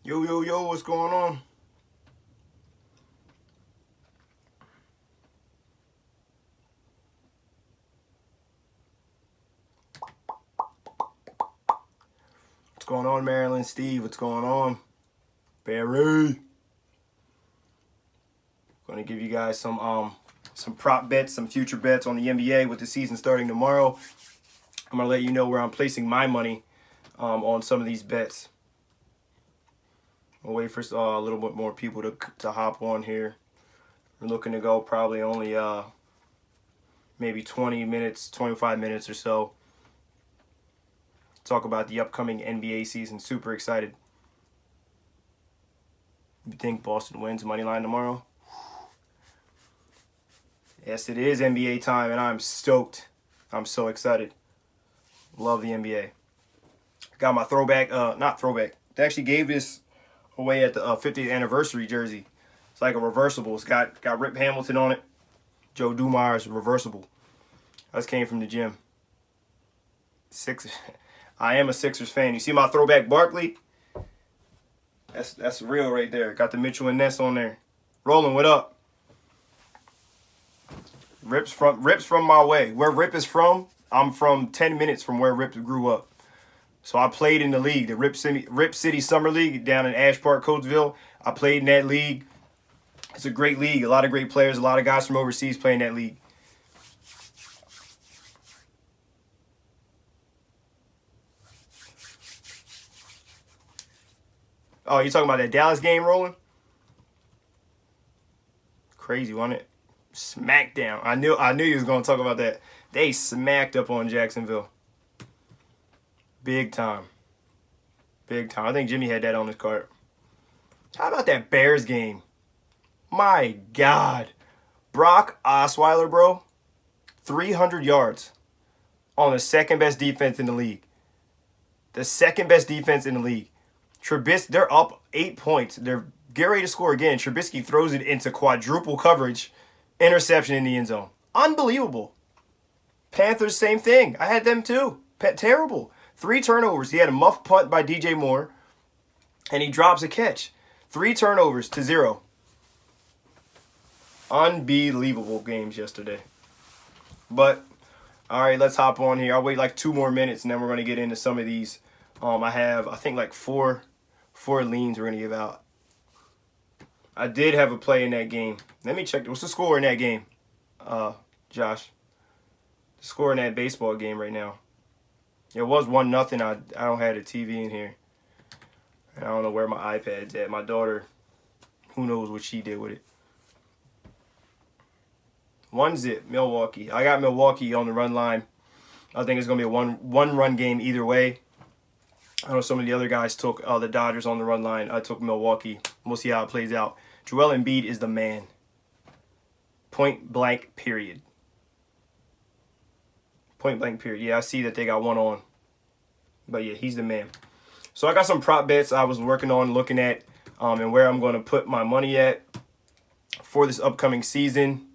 Yo, yo, yo, what's going on? What's going on, Maryland? Steve, what's going on? Barry. Going to give you guys some prop bets, some future bets on the NBA with the season starting tomorrow. I'm going to let you know where I'm placing my money on some of these bets. We'll wait for a little bit more people to hop on here. We're looking to go probably only maybe 20 minutes, 25 minutes or so. Talk about the upcoming NBA season. Super excited. You think Boston wins money line tomorrow? Yes, it is NBA time, and I'm stoked. I'm so excited. Love the NBA. Got my throwback, not throwback. They actually gave this away at the 50th anniversary jersey. It's like a reversible. It's got Rip Hamilton on it. Joe Dumars reversible. That came from the gym. Sixers. I am a Sixers fan. You see my throwback Barkley? That's real right there. Got the Mitchell and Ness on there. Rolling, what up? Rip's from my way. Where Rip is from, I'm from 10 minutes from where Rip grew up. So I played in the league, the Rip City Summer League down in Ash Park, Coatesville. I played in that league. It's a great league. A lot of great players, a lot of guys from overseas play in that league. Oh, you talking about that Dallas game rolling? Crazy, wasn't it? Smackdown. I knew you was gonna talk about that. They smacked up on Jacksonville. Big time. Big time. I think Jimmy had that on his card. How about that Bears game? My God. Brock Osweiler, bro. 300 yards on the second best defense in the league. The second best defense in the league. Trubisky, they're up 8 points. They're getting ready to score again. Trubisky throws it into quadruple coverage. Interception in the end zone. Unbelievable. Panthers, same thing. I had them too. Terrible. 3 turnovers. He had a muff punt by DJ Moore, and he drops a catch. 3 turnovers to 0. Unbelievable games yesterday. But, all right, let's hop on here. I'll wait like 2 more minutes, and then we're going to get into some of these. I have, I think, like four leans we're going to give out. I did have a play in that game. Let me check. What's the score in that game, Josh? The score in that baseball game right now. It was 1-0. I don't have a TV in here. And I don't know where my iPad's at. My daughter, who knows what she did with it. 1-0, Milwaukee. I got Milwaukee on the run line. I think it's going to be a one-run game either way. I know some of the other guys took the Dodgers on the run line. I took Milwaukee. We'll see how it plays out. Joel Embiid is the man. Point blank, period. Point blank, period. Yeah, I see that they got one on. But yeah, he's the man. So I got some prop bets I was working on, looking at, and where I'm going to put my money at for this upcoming season.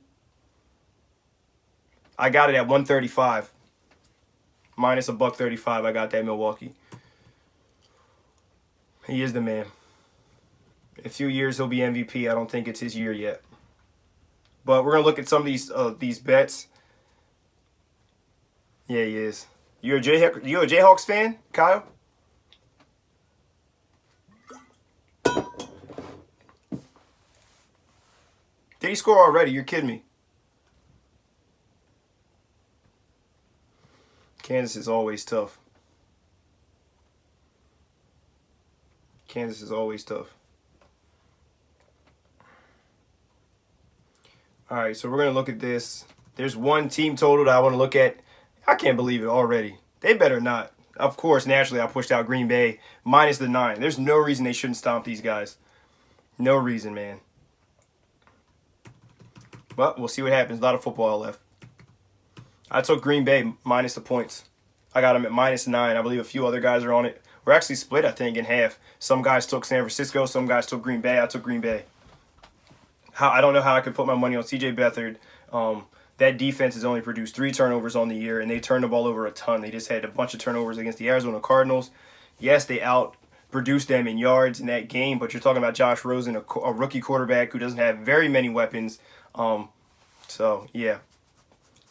I got it at 135. Minus $1.35. I got that Milwaukee. He is the man. In a few years, he'll be MVP. I don't think it's his year yet. But we're going to look at some of these bets. Yeah, he is. You a Jayhawks fan, Kyle? Did he score already? You're kidding me. Kansas is always tough. Kansas is always tough. All right, so we're going to look at this. There's one team total that I want to look at. I can't believe it already. They better not. Of course, naturally, I pushed out Green Bay minus the 9. There's no reason they shouldn't stomp these guys. No reason, man. But we'll see what happens. A lot of football left. I took Green Bay minus the points. I got them at minus 9. I believe a few other guys are on it. We're actually split, I think, in half. Some guys took San Francisco. Some guys took Green Bay. I took Green Bay. I don't know how I could put my money on C.J. Beathard. That defense has only produced 3 turnovers on the year, and they turned the ball over a ton. They just had a bunch of turnovers against the Arizona Cardinals. Yes, they produce them in yards in that game. But you're talking about Josh Rosen, a rookie quarterback who doesn't have very many weapons. So, yeah,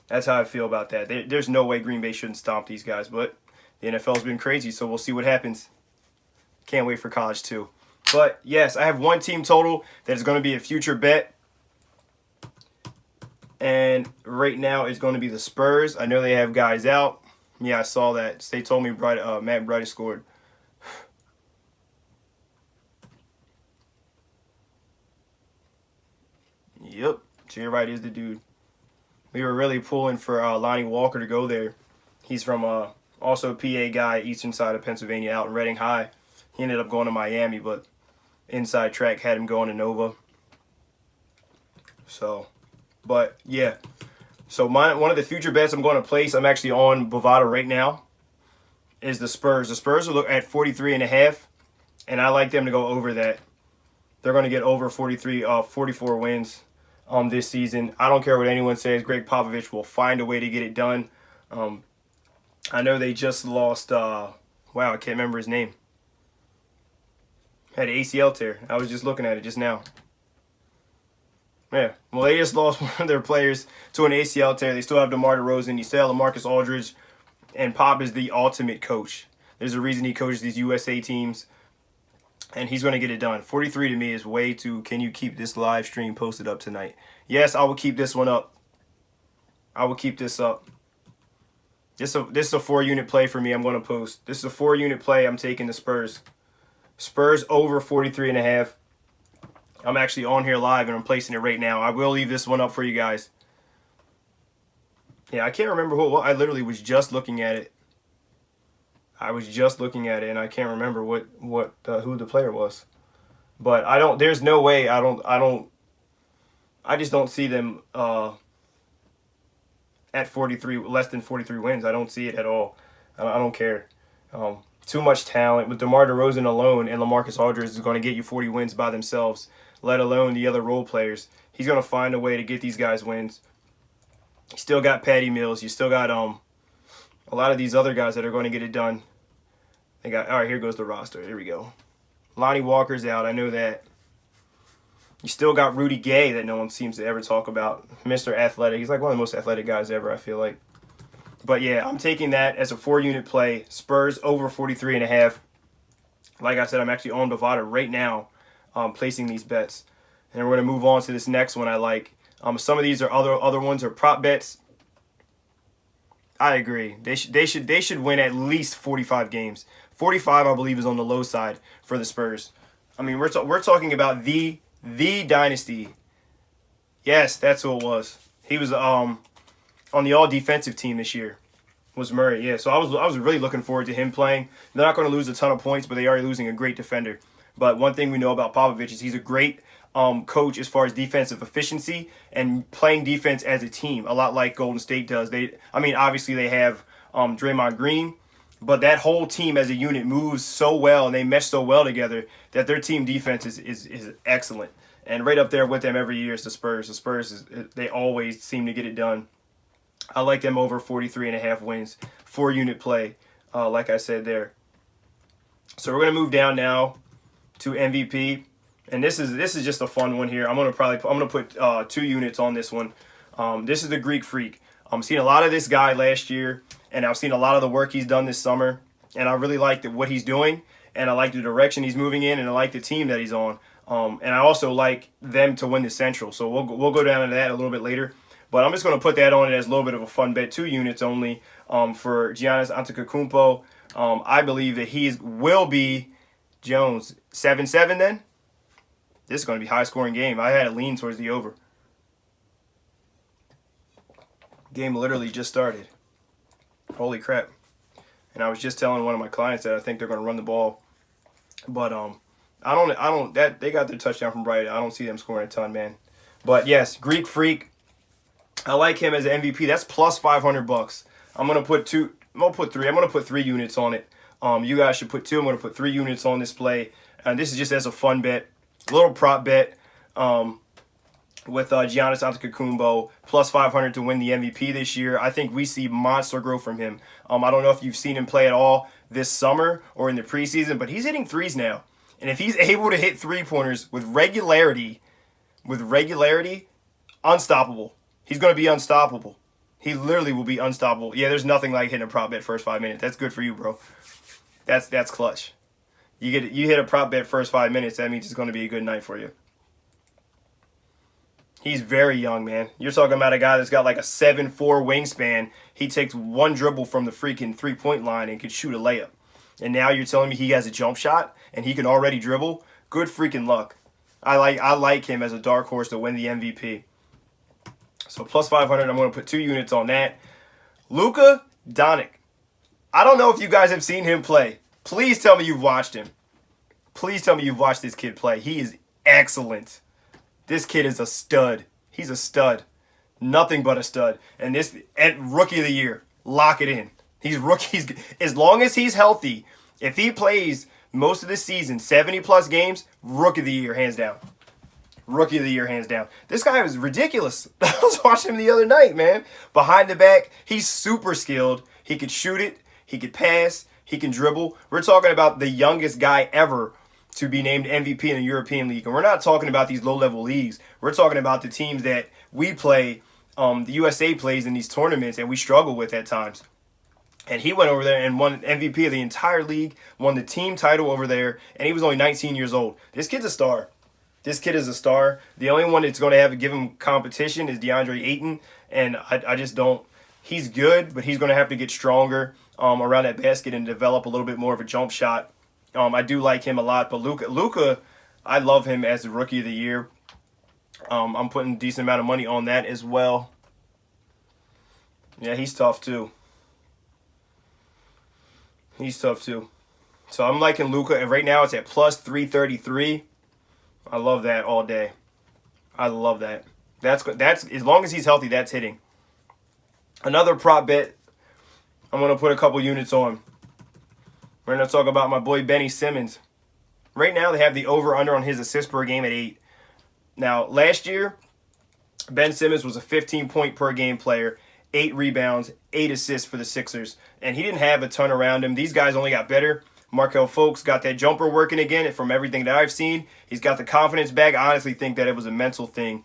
that's how I feel about that. There's no way Green Bay shouldn't stomp these guys, but the NFL's been crazy, so we'll see what happens. Can't wait for college, too. But, yes, I have one team total that is going to be a future bet. And right now it's going to be the Spurs. I know they have guys out. Yeah, I saw that. They told me Matt Breida scored. Yep, Jay Wright is the dude. We were really pulling for Lonnie Walker to go there. He's from also a PA guy, eastern side of Pennsylvania, out in Reading High. He ended up going to Miami, but Inside Track had him going to Nova. So, but yeah. So one of the future bets I'm going to place, I'm actually on Bovada right now, is the Spurs. The Spurs are at 43.5, and I like them to go over that. They're going to get over 44 wins this season. I don't care what anyone says. Greg Popovich will find a way to get it done. I know they just lost, wow, I can't remember his name. Had an ACL tear. I was just looking at it just now. Yeah, well, they just lost one of their players to an ACL tear. They still have DeMar DeRozan. You still have LaMarcus Aldridge. And Pop is the ultimate coach. There's a reason he coaches these USA teams. And he's going to get it done. 43 to me is way too... Can you keep this live stream posted up tonight? Yes, I will keep this one up. I will keep this up. This is a 4-unit play for me I'm going to post. This is a 4-unit play. I'm taking the Spurs. Spurs over 43.5. I'm actually on here live and I'm placing it right now. I will leave this one up for you guys. Yeah, I can't remember who it was. I literally was just looking at it. I was just looking at it and I can't remember who the player was. But there's no way I just don't see them at 43, less than 43 wins. I don't see it at all. I don't care. Too much talent. With DeMar DeRozan alone and LaMarcus Aldridge is going to get you 40 wins by themselves, let alone the other role players. He's going to find a way to get these guys wins. You still got Patty Mills. You still got a lot of these other guys that are going to get it done. All right, here goes the roster. Here we go. Lonnie Walker's out. I know that. You still got Rudy Gay that no one seems to ever talk about. Mr. Athletic. He's like one of the most athletic guys ever, I feel like. But yeah, I'm taking that as a 4-unit play. Spurs over 43.5. Like I said, I'm actually on Bovada right now, placing these bets. And we're going to move on to this next one I like. Some of these are other ones are prop bets. I agree. They should win at least 45 games. 45, I believe, is on the low side for the Spurs. I mean, we're talking about the dynasty. Yes, that's who it was. He was on the all-defensive team this year. Was Murray? Yeah. So I was really looking forward to him playing. They're not going to lose a ton of points, but they are losing a great defender. But one thing we know about Popovich is he's a great coach as far as defensive efficiency and playing defense as a team, a lot like Golden State does. Obviously they have Draymond Green, but that whole team as a unit moves so well and they mesh so well together that their team defense is excellent. And right up there with them every year is the Spurs. The Spurs, they always seem to get it done. I like them over 43.5 wins, 4-unit play, like I said there. So we're going to move down now to MVP. And this is just a fun one here. I'm gonna put 2 units on this one. This is the Greek Freak. I'm seeing a lot of this guy last year, and I've seen a lot of the work he's done this summer, and I really like what he's doing, and I like the direction he's moving in, and I like the team that he's on. And I also like them to win the Central. So we'll go down into that a little bit later. But I'm just gonna put that on it as a little bit of a fun bet. 2 units only for Giannis Antetokounmpo. I believe that he will be Jones 7-7 then. This is going to be a high-scoring game. I had a lean towards the over. Game literally just started. Holy crap. And I was just telling one of my clients that I think they're going to run the ball. But they got their touchdown from Bright. I don't see them scoring a ton, man. But yes, Greek Freak. I like him as an MVP. That's plus $500. I'm going to put 3. I'm going to put 3 units on it. You guys should put 2. I'm going to put 3 units on this play. And this is just as a fun bet. A little prop bet. with Giannis Antetokounmpo, plus 500 to win the MVP this year. I think we see monster growth from him. I don't know if you've seen him play at all this summer or in the preseason, but he's hitting threes now. And if he's able to hit three-pointers with regularity, unstoppable. He's going to be unstoppable. He literally will be unstoppable. Yeah, there's nothing like hitting a prop bet first 5 minutes. That's good for you, bro. That's clutch. You hit a prop bet first 5 minutes, that means it's going to be a good night for you. He's very young, man. You're talking about a guy that's got like a 7'4" wingspan. He takes one dribble from the freaking three-point line and could shoot a layup. And now you're telling me he has a jump shot and he can already dribble? Good freaking luck. I like him as a dark horse to win the MVP. So plus 500, I'm going to put 2 units on that. Luka Doncic. I don't know if you guys have seen him play. Please tell me you've watched him. Please tell me you've watched this kid play. He is excellent. This kid is a stud. He's a stud. Nothing but a stud. And this rookie of the year, lock it in. He's rookie. As long as he's healthy, if he plays most of the season, 70-plus games, rookie of the year, hands down. Rookie of the year, hands down. This guy was ridiculous. I was watching him the other night, man. Behind the back, he's super skilled. He could shoot it. He could pass. He can dribble. We're talking about the youngest guy ever to be named MVP in the European League. And we're not talking about these low-level leagues. We're talking about the teams that we play, the USA plays in these tournaments, and we struggle with at times. And he went over there and won MVP of the entire league, won the team title over there, and he was only 19 years old. This kid's a star. This kid is a star. The only one that's going to have to give him competition is DeAndre Ayton, and I just don't. He's good, but he's going to have to get stronger around that basket and develop a little bit more of a jump shot. I do like him a lot, but Luka, I love him as the rookie of the year. I'm putting a decent amount of money on that as well. Yeah, he's tough too. So I'm liking Luka, and right now it's at plus 333. I love that all day. I love that. That's as long as he's healthy, that's hitting. Another prop bet I'm going to put a couple units on. We're going to talk about my boy Benny Simmons. Right now they have the over-under on his assists per game at 8. Now, last year, Ben Simmons was a 15-point per game player, 8 rebounds, 8 assists for the Sixers. And he didn't have a ton around him. These guys only got better. Markelle Fultz got that jumper working again from everything that I've seen. He's got the confidence back. I honestly think that it was a mental thing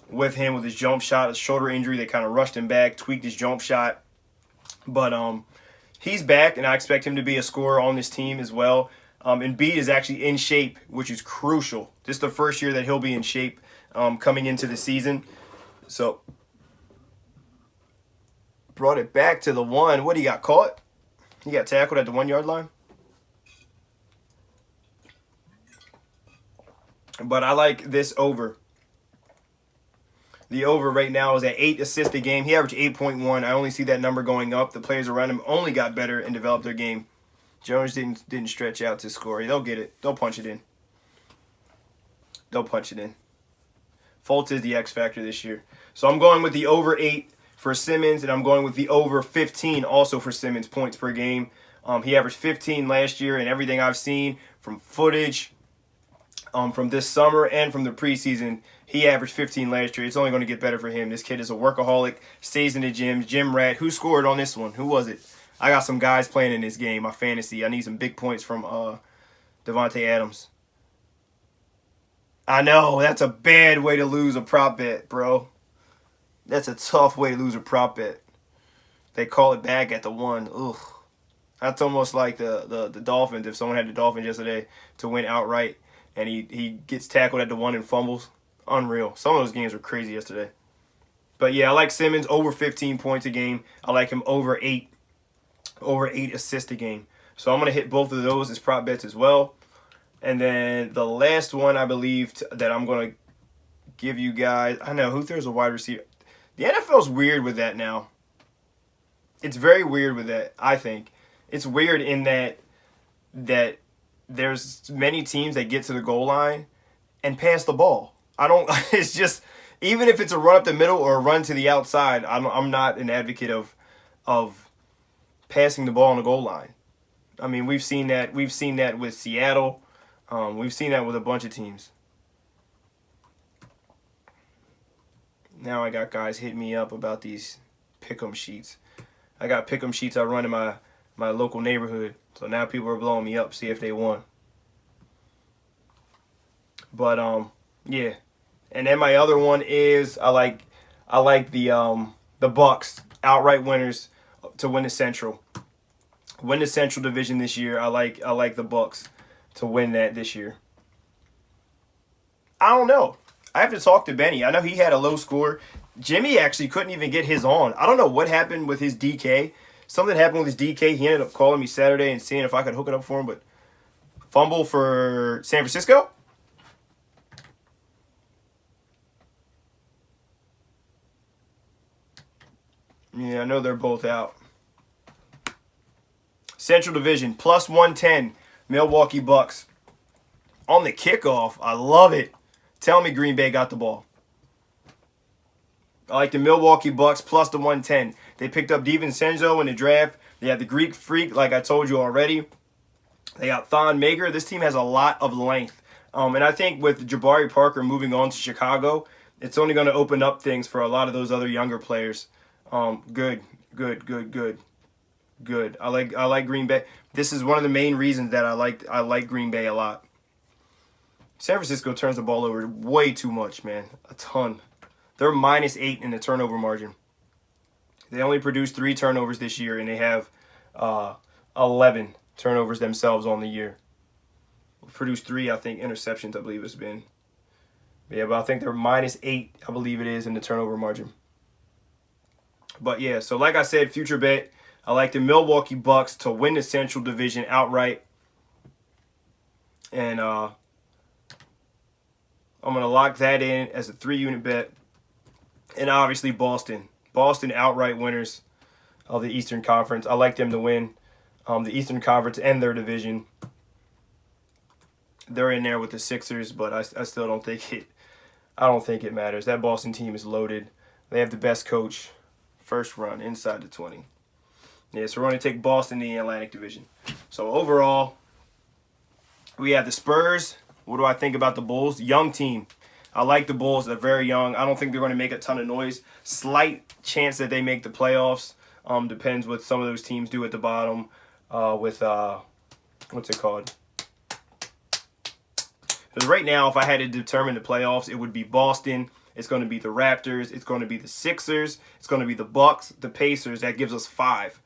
with him with his jump shot, his shoulder injury that kind of rushed him back, tweaked his jump shot. But he's back, and I expect him to be a scorer on this team as well. Embiid is actually in shape, which is crucial. This is the first year that he'll be in shape coming into the season. So, brought it back to the 1. What, he got caught? He got tackled at the 1-yard line? But I like this over. The over right now is at 8 assists a game. He averaged 8.1. I only see that number going up. The players around him only got better and developed their game. Jones didn't stretch out to score. They'll get it. They'll punch it in. Fultz is the X factor this year. So I'm going with the over 8 for Simmons, and I'm going with the over 15 also for Simmons points per game. He averaged 15 last year, and everything I've seen from footage from this summer and from the preseason, he averaged 15 last year. It's only going to get better for him. This kid is a workaholic, stays in the gym rat. Who scored on this one? Who was it? I got some guys playing in this game, my fantasy. I need some big points from Devontae Adams. I know, that's a bad way to lose a prop bet, bro. That's a tough way to lose a prop bet. They call it back at the 1. Ugh. That's almost like the Dolphins. If someone had the Dolphins yesterday to win outright, and he gets tackled at the 1 and fumbles. Unreal. Some of those games were crazy yesterday. But yeah, I like Simmons over 15 points a game. I like him over 8 assists a game. So I'm going to hit both of those as prop bets as well. And then the last one I believe that I'm going to give you guys, I know, who throws a wide receiver? The NFL's weird with that now. It's very weird with that, I think. It's weird in that there's many teams that get to the goal line and pass the ball. It's just, even if it's a run up the middle or a run to the outside, I'm not an advocate of passing the ball on the goal line. I mean, we've seen that with Seattle. We've seen that with a bunch of teams. Now I got guys hitting me up about these pick'em sheets. I got pick'em sheets I run in my local neighborhood. So now people are blowing me up, see if they won. But yeah. And then my other one is I like the Bucks outright winners to win the Central. Win the Central Division this year. I like the Bucks to win that this year. I don't know. I have to talk to Benny. I know he had a low score. Jimmy actually couldn't even get his on. I don't know what happened with his DK. Something happened with his DK. He ended up calling me Saturday and seeing if I could hook it up for him. But fumble for San Francisco? Yeah, I know they're both out. Central Division, plus 110. Milwaukee Bucks. On the kickoff, I love it. Tell me Green Bay got the ball. I like the Milwaukee Bucks plus the 110. They picked up DiVincenzo in the draft. They have the Greek Freak, like I told you already. They got Thon Maker. This team has a lot of length. And I think with Jabari Parker moving on to Chicago, it's only going to open up things for a lot of those other younger players. Good. I like Green Bay. This is one of the main reasons that I like Green Bay a lot. San Francisco turns the ball over way too much, man. A ton. They're -8 in the turnover margin. They only produced 3 turnovers this year, and they have 11 turnovers themselves on the year. Produced 3, I think, interceptions, I believe it's been. Yeah, but I think they're -8, I believe it is, in the turnover margin. But yeah, so like I said, future bet, I like the Milwaukee Bucks to win the Central Division outright. And I'm going to lock that in as a 3-unit bet. And obviously Boston. Boston outright winners of the Eastern Conference. I like them to win the Eastern Conference and their division. They're in there with the Sixers, but I still don't think it matters. That Boston team is loaded. They have the best coach. First run inside the 20. Yeah, so we're going to take Boston in the Atlantic Division. So overall, we have the Spurs. What do I think about the Bulls? Young team. I like the Bulls. They're very young. I don't think they're going to make a ton of noise. Slight chance that they make the playoffs. Depends what some of those teams do at the bottom with, what's it called? Because right now, if I had to determine the playoffs, it would be Boston. It's going to be the Raptors. It's going to be the Sixers. It's going to be the Bucks, the Pacers. That gives us 5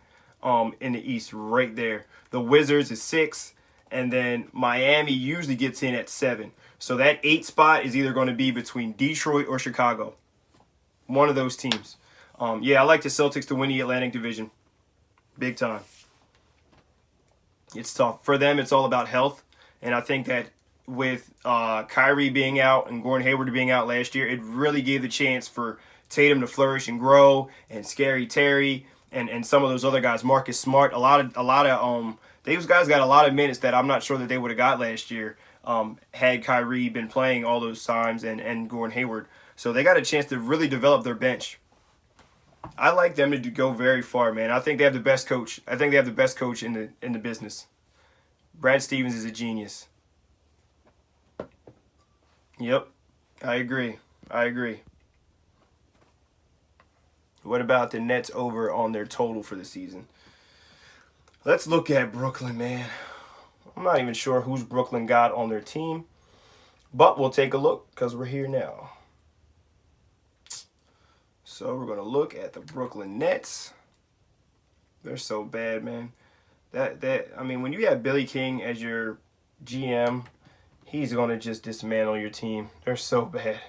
in the East right there. The Wizards is 6. And then Miami usually gets in at 7. So that 8 spot is either going to be between Detroit or Chicago. One of those teams. Yeah, I like the Celtics to win the Atlantic Division. Big time. It's tough. For them, it's all about health. And I think that with Kyrie being out and Gordon Hayward being out last year, it really gave the chance for Tatum to flourish and grow, and Scary Terry and some of those other guys, Marcus Smart. A lot of those guys got a lot of minutes that I'm not sure that they would have got last year had Kyrie been playing all those times and Gordon Hayward. So they got a chance to really develop their bench. I like them to go very far, man. I think they have the best coach. I think they have the best coach in the business. Brad Stevens is a genius. Yep, I agree. What about the Nets over on their total for the season? Let's look at Brooklyn, man. I'm not even sure who's Brooklyn got on their team, but we'll take a look because we're here now. So we're going to look at the Brooklyn Nets. They're so bad, man. I mean, when you have Billy King as your GM, he's going to just dismantle your team. They're so bad.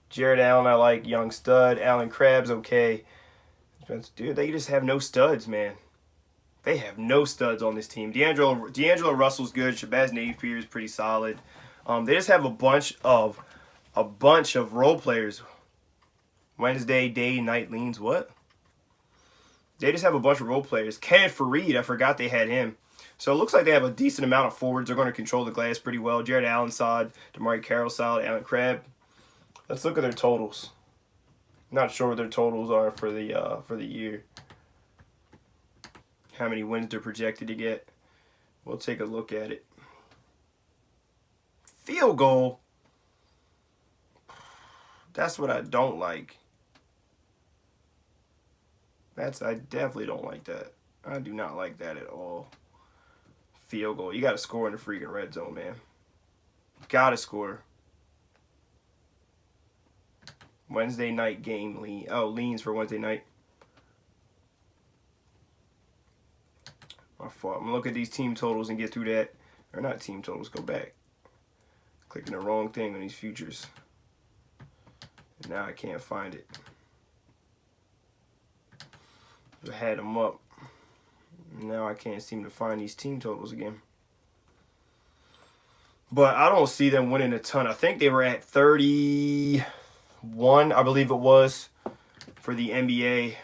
Jared Allen, I like. Young stud. Allen Crabbe's okay. Dude, they just have no studs, man. They have no studs on this team. D'Angelo Russell's good. Shabazz Napier is pretty solid. They just have a bunch of role players. Wednesday, day, night leans. What? They just have a bunch of role players. Kenneth Faried, I forgot they had him. So it looks like they have a decent amount of forwards. They're going to control the glass pretty well. Jared Allen solid. DeMarre Carroll solid. Allen Crabbe. Let's look at their totals. Not sure what their totals are for the year. How many wins they're projected to get. We'll take a look at it. Field goal. That's what I don't like. I definitely don't like that. I do not like that at all. Field goal. You got to score in the freaking red zone, man. Got to score. Wednesday night game lean. Oh, leans for Wednesday night. My fault. I'm going to look at these team totals and get through that. Or not team totals. Go back. Clicking the wrong thing on these futures. And now I can't find it. I had them up. Now I can't seem to find these team totals again. But I don't see them winning a ton. I think they were at 31, I believe it was, for the NBA,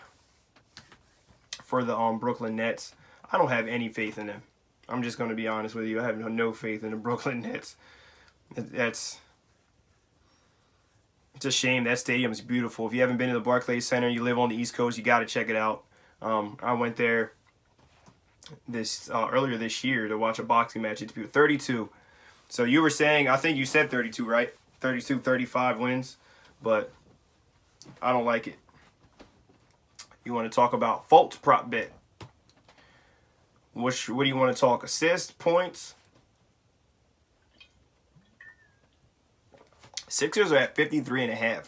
for the Brooklyn Nets. I don't have any faith in them. I'm just going to be honest with you. I have no faith in the Brooklyn Nets. It's a shame. That stadium is beautiful. If you haven't been to the Barclays Center, you live on the East Coast, you got to check it out. I went there earlier this year to watch a boxing match. It's 32. So you were saying, I think you said 32, right? 32, 35 wins, but I don't like it. You want to talk about Fultz prop bet? What do you want to talk? Assists, points? Sixers are at 53.5.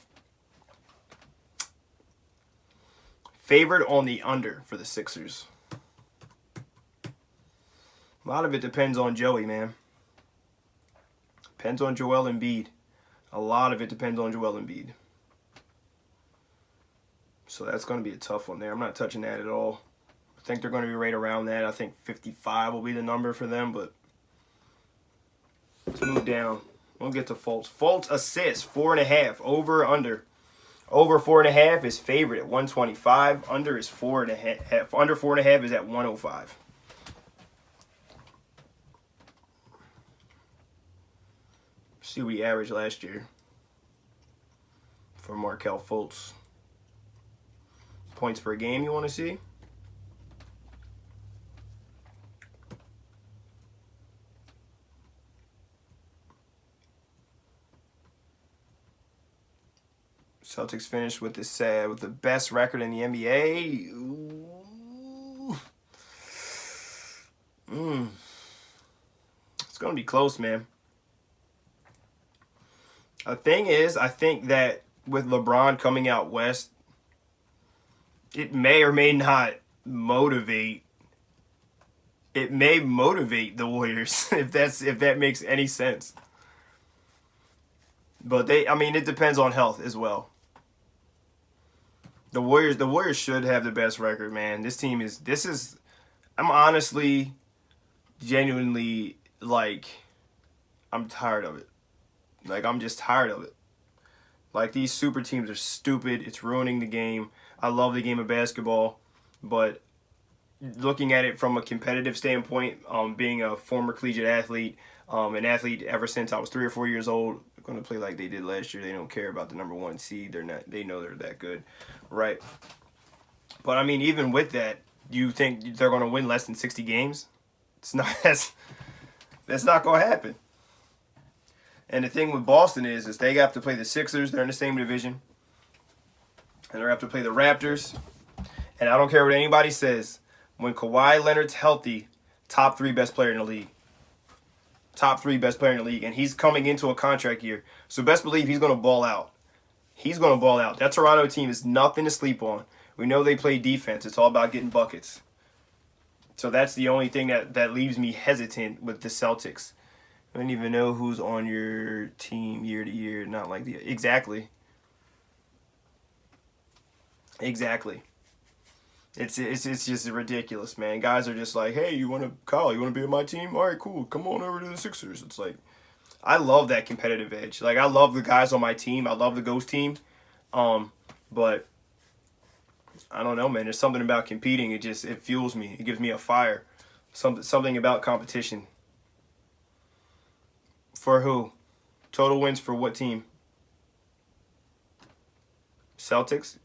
Favored on the under for the Sixers. A lot of it depends on Joey, man. Depends on Joel Embiid. A lot of it depends on Joel Embiid. So that's going to be a tough one there. I'm not touching that at all. I think they're going to be right around that. I think 55 will be the number for them, but let's move down. We'll get to Fultz. Fultz assists, 4.5. Over, under. Over 4.5 is favorite at 125. Under is 4.5. Under 4.5 is at 105. See what he averaged last year for Markelle Fultz. Points per game you want to see? Celtics finished with the best record in the NBA. It's going to be close, man. The thing is, I think that with LeBron coming out west, it may or may not motivate. It may motivate the Warriors if that makes any sense. But it depends on health as well. The Warriors should have the best record, man. I'm honestly, genuinely, I'm tired of it. I'm just tired of it. These super teams are stupid. It's ruining the game. I love the game of basketball, but looking at it from a competitive standpoint, being a former collegiate athlete, an athlete ever since I was 3 or 4 years old, going to play like they did last year. They don't care about the number 1 seed. They know they're that good, right? But even with that, you think they're going to win less than 60 games? It's not. That's not going to happen. And the thing with Boston is they have to play the Sixers. They're in the same division. And they have to play the Raptors. And I don't care what anybody says. When Kawhi Leonard's healthy, top 3 best player in the league. Top 3 best player in the league. And he's coming into a contract year. So best believe he's going to ball out. He's going to ball out. That Toronto team is nothing to sleep on. We know they play defense. It's all about getting buckets. So that's the only thing that leaves me hesitant with the Celtics. I don't even know who's on your team year to year. Not like exactly. Exactly. It's just ridiculous, man. Guys are just like, hey, Kyle, you want to be on my team? All right, cool. Come on over to the Sixers. It's like, I love that competitive edge. I love the guys on my team. I love the Ghost team. But I don't know, man. There's something about competing. It fuels me. It gives me a fire. Something about competition. For who? Total wins for what team? Celtics?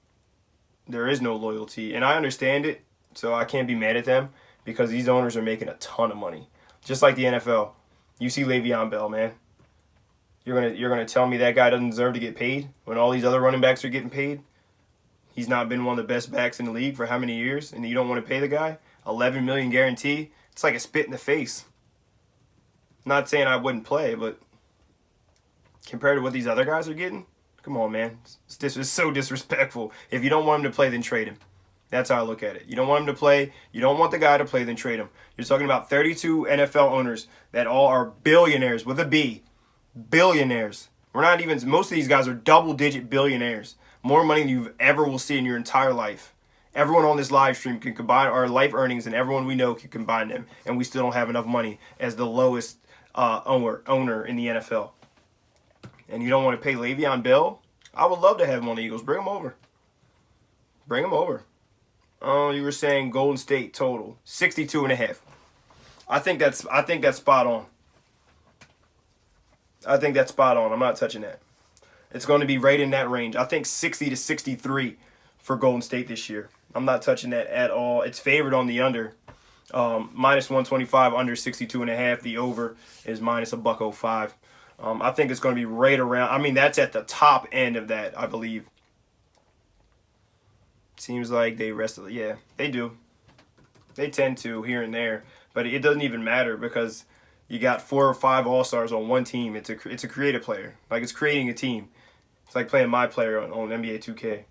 There is no loyalty. And I understand it, so I can't be mad at them because these owners are making a ton of money. Just like the NFL. You see Le'Veon Bell, man. You're gonna tell me that guy doesn't deserve to get paid when all these other running backs are getting paid? He's not been one of the best backs in the league for how many years, and you don't want to pay the guy $11 million guarantee? It's like a spit in the face. Not saying I wouldn't play, but compared to what these other guys are getting, come on, man. This is so disrespectful. If you don't want him to play, then trade him. That's how I look at it. You don't want him to play. You don't want the guy to play, then trade him. You're talking about 32 NFL owners that all are billionaires with a B. Billionaires. We're not even, most of these guys are double-digit billionaires. More money than you ever will see in your entire life. Everyone on this live stream can combine our life earnings, and everyone we know can combine them, and we still don't have enough money as the lowest owner in the NFL. And you don't want to pay Le'Veon Bell? I would love to have him on the Eagles. Bring him over. Bring him over. Oh, you were saying Golden State total 62.5. I think that's spot on. I think that's spot on. I'm not touching that. It's going to be right in that range. I think 60 to 63 for Golden State this year. I'm not touching that at all. It's favored on the under. Minus 125, under 62.5. The over is minus $1.05. I think it's going to be right around. I mean, that's at the top end of that, I believe. Seems like they rested. Yeah, they do. They tend to here and there, but it doesn't even matter because you got 4 or 5 all-stars on one team. It's a creative player. Like, it's creating a team. It's like playing my player on NBA 2K.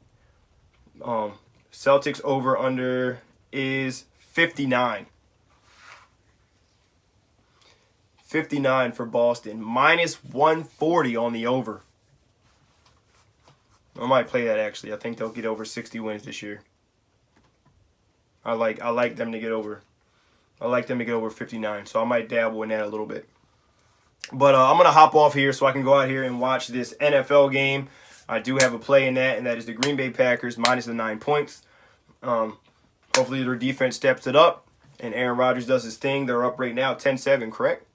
Celtics over under is 59. 59 for Boston. Minus 140 on the over. I might play that actually. I think they'll get over 60 wins this year. I like them to get over. I like them to get over 59. So I might dabble in that a little bit. But I'm going to hop off here so I can go out here and watch this NFL game. I do have a play in that, and that is the Green Bay Packers minus the 9 points. Hopefully their defense steps it up, and Aaron Rodgers does his thing. They're up right now 10-7, correct?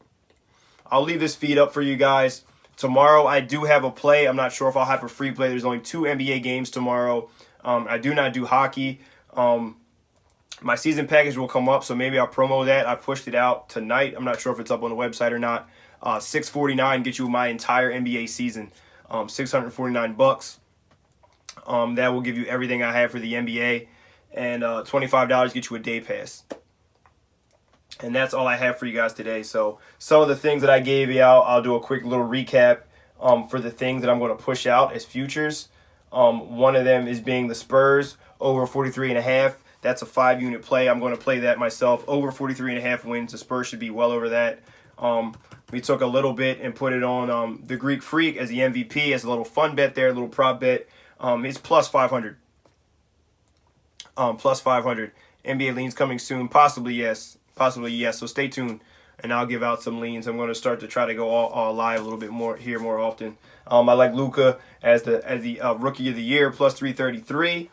I'll leave this feed up for you guys. Tomorrow I do have a play. I'm not sure if I'll have a free play. There's only 2 NBA games tomorrow. I do not do hockey. My season package will come up, so maybe I'll promo that. I pushed it out tonight. I'm not sure if it's up on the website or not. $649 gets you my entire NBA season. $649. That will give you everything I have for the NBA. And $25 gets you a day pass. And that's all I have for you guys today. So some of the things that I gave you out, I'll do a quick little recap for the things that I'm going to push out as futures. One of them is being the Spurs over 43.5. That's a 5-unit play. I'm going to play that myself. Over 43.5 wins. The Spurs should be well over that. We took a little bit and put it on the Greek Freak as the MVP, as a little fun bet there, a little prop bet. It's plus 500. Plus 500. NBA leans coming soon. Possibly yes. Possibly yes. So stay tuned, and I'll give out some leans. I'm going to start to try to go all live a little bit more here more often. I like Luka as the rookie of the year, plus 333.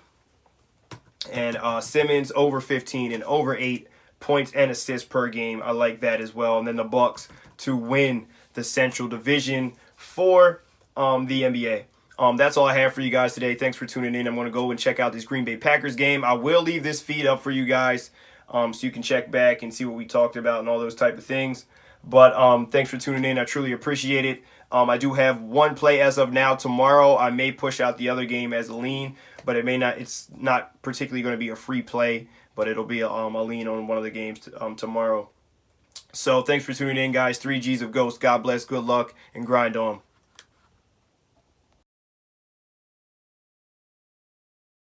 And Simmons over 15 and over 8 points and assists per game. I like that as well. And then the Bucks to win the Central Division for the NBA. That's all I have for you guys today. Thanks for tuning in. I'm going to go and check out this Green Bay Packers game. I will leave this feed up for you guys so you can check back and see what we talked about and all those type of things. But thanks for tuning in. I truly appreciate it. I do have one play as of now. Tomorrow I may push out the other game as a lean, but it may not. It's not particularly going to be a free play, but it'll be a lean on one of the games tomorrow. So thanks for tuning in, guys. 3 G's of Ghost. God bless, good luck, and grind on.